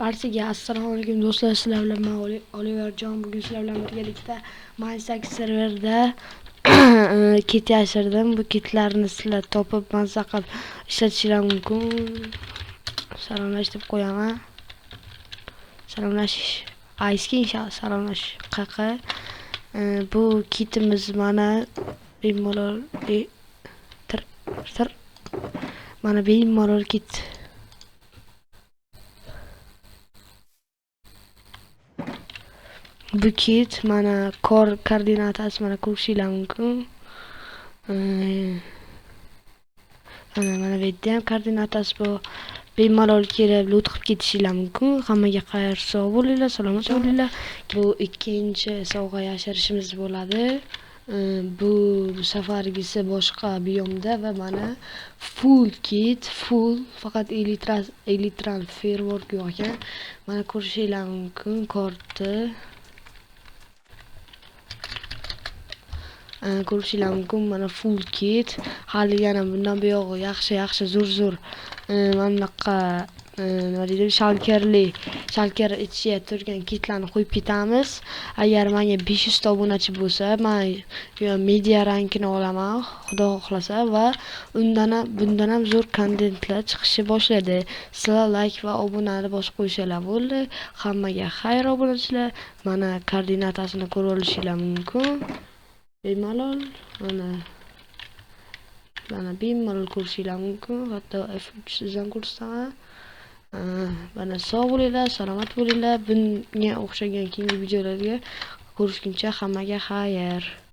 Barchaga assalomu alaykum do'stlar, sizlar bilan men Oliverjon. Bugun sizlar bilan birgalikda Minecraft serverda kit yashirdim. Bu kitlarni sizlar topib mazza qilib ishlatishingiz mumkin. Salomlash deb qo'yaman. Salomlash ayski inshaalloh salomlash qaqa. Bu kitimiz mana bemalol mana bemalol kit. Bu kit mana koordinatasi mana ko'rishingiz mumkin. Mana bu yerda ham koordinatasi bu. Bemalol kelib loot qilib ketishingiz mumkin. Hammaga xayr, sog' bo'linglar, salomat bo'linglar. Bu ikkinchi sovg'a yashirishimiz bo'ladi. Bu safargisi boshqa biyomda va mana full kit, faqat elitran firework yo'q ekan. Mana ko'rishingiz mumkin kortni. Ko'rishingiz mumkin mana full kit. Hali yana bundan buyog'i yaxshi zo'r mana bunaqa nima deydi, shalker ichiga turgan kitlarni qo'yib ketamiz. Agar menga 500 ta obunachi bo'lsa, men media rankini olaman, xudo xohlasa, va bundan ham zo'r kontentlar chiqishi boshlaydi. Sizlar like va obunani bosib qo'yishinglar bo'ldi. Hammaga xayr obunachilar. Mana koordinatasini ko'rib olishingiz mumkin. Bemalol mana bemalol ko'rishingiz mumkin. Hatto F3 sizdan ko'rsataman. Mana sog' bo'linglar, salomat bo'linglar. Bunga o'xshagan keyingi videolarga ko'rishguncha hammaga xayr.